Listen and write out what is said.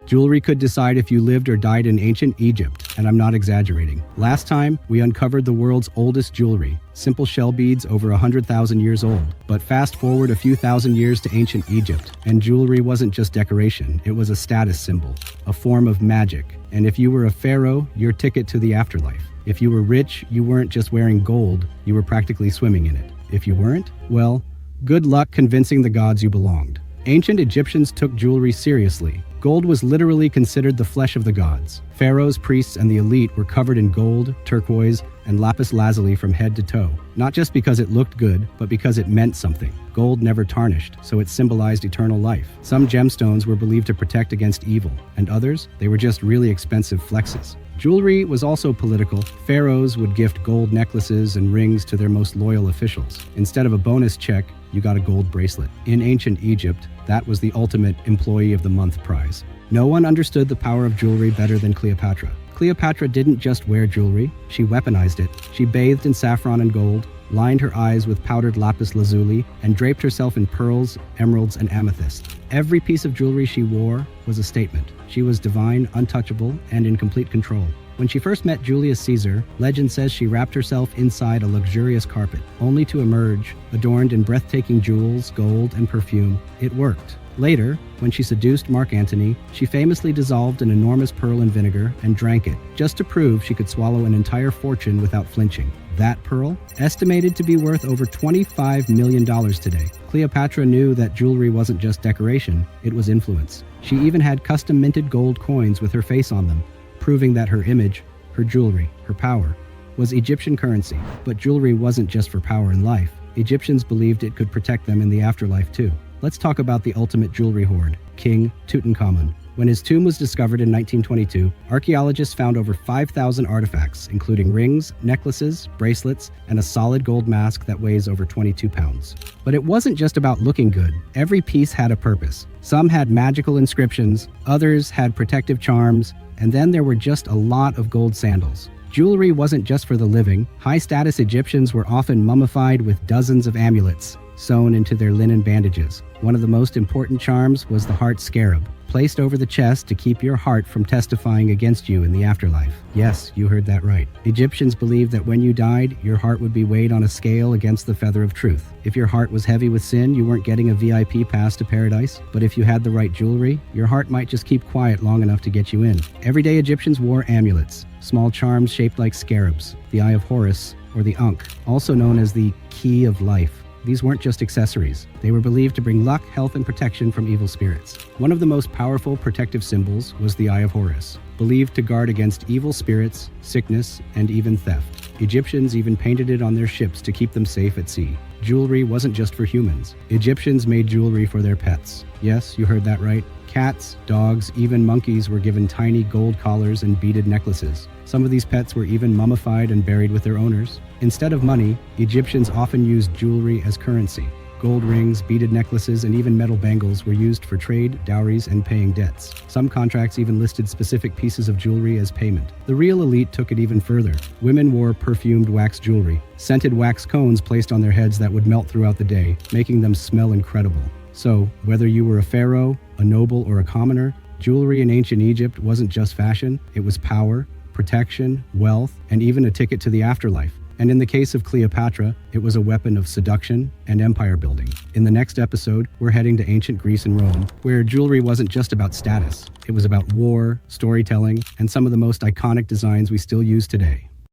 Jewelry could decide if you lived or died in ancient Egypt, and I'm not exaggerating. Last time, we uncovered the world's oldest jewelry, simple shell beads over 100,000 years old. But fast forward a few thousand years to ancient Egypt, and jewelry wasn't just decoration, it was a status symbol, a form of magic. And if you were a pharaoh, your ticket to the afterlife. If you were rich, you weren't just wearing gold, you were practically swimming in it. If you weren't, well, good luck convincing the gods you belonged. Ancient Egyptians took jewelry seriously. Gold was literally considered the flesh of the gods. Pharaohs, priests, and the elite were covered in gold, turquoise, and lapis lazuli from head to toe. Not just because it looked good, but because it meant something. Gold never tarnished, so it symbolized eternal life. Some gemstones were believed to protect against evil, and others, they were just really expensive flexes. Jewelry was also political. Pharaohs would gift gold necklaces and rings to their most loyal officials. Instead of a bonus check, you got a gold bracelet. In ancient Egypt, that was the ultimate Employee of the Month prize. No one understood the power of jewelry better than Cleopatra. Cleopatra didn't just wear jewelry, she weaponized it. She bathed in saffron and gold, lined her eyes with powdered lapis lazuli, and draped herself in pearls, emeralds, and amethyst. Every piece of jewelry she wore was a statement. She was divine, untouchable, and in complete control. When she first met Julius Caesar, legend says she wrapped herself inside a luxurious carpet, only to emerge, adorned in breathtaking jewels, gold, and perfume. It worked. Later, when she seduced Mark Antony, she famously dissolved an enormous pearl in vinegar and drank it, just to prove she could swallow an entire fortune without flinching. That pearl, estimated to be worth over $25 million today. Cleopatra knew that jewelry wasn't just decoration, it was influence. She even had custom-minted gold coins with her face on them, proving that her image, her jewelry, her power, was Egyptian currency. But jewelry wasn't just for power in life. Egyptians believed it could protect them in the afterlife too. Let's talk about the ultimate jewelry hoard, King Tutankhamun. When his tomb was discovered in 1922, archaeologists found over 5,000 artifacts, including rings, necklaces, bracelets, and a solid gold mask that weighs over 22 pounds. But it wasn't just about looking good. Every piece had a purpose. Some had magical inscriptions, others had protective charms, and then there were just a lot of gold sandals. Jewelry wasn't just for the living. High-status Egyptians were often mummified with dozens of amulets sewn into their linen bandages. One of the most important charms was the heart scarab, placed over the chest to keep your heart from testifying against you in the afterlife. Yes, you heard that right. Egyptians believed that when you died, your heart would be weighed on a scale against the feather of truth. If your heart was heavy with sin, you weren't getting a VIP pass to paradise. But if you had the right jewelry, your heart might just keep quiet long enough to get you in. Everyday Egyptians wore amulets, small charms shaped like scarabs, the Eye of Horus, or the Ankh, also known as the Key of Life. These weren't just accessories. They were believed to bring luck, health, and protection from evil spirits. One of the most powerful protective symbols was the Eye of Horus, believed to guard against evil spirits, sickness, and even theft. Egyptians even painted it on their ships to keep them safe at sea. Jewelry wasn't just for humans. Egyptians made jewelry for their pets. Yes, you heard that right. Cats, dogs, even monkeys were given tiny gold collars and beaded necklaces. Some of these pets were even mummified and buried with their owners. Instead of money, Egyptians often used jewelry as currency. Gold rings, beaded necklaces, and even metal bangles were used for trade, dowries, and paying debts. Some contracts even listed specific pieces of jewelry as payment. The real elite took it even further. Women wore perfumed wax jewelry, scented wax cones placed on their heads that would melt throughout the day, making them smell incredible. So, whether you were a pharaoh, a noble, or a commoner, jewelry in ancient Egypt wasn't just fashion, it was power, protection, wealth, and even a ticket to the afterlife. And in the case of Cleopatra, it was a weapon of seduction and empire building. In the next episode, we're heading to ancient Greece and Rome, where jewelry wasn't just about status. It was about war, storytelling, and some of the most iconic designs we still use today.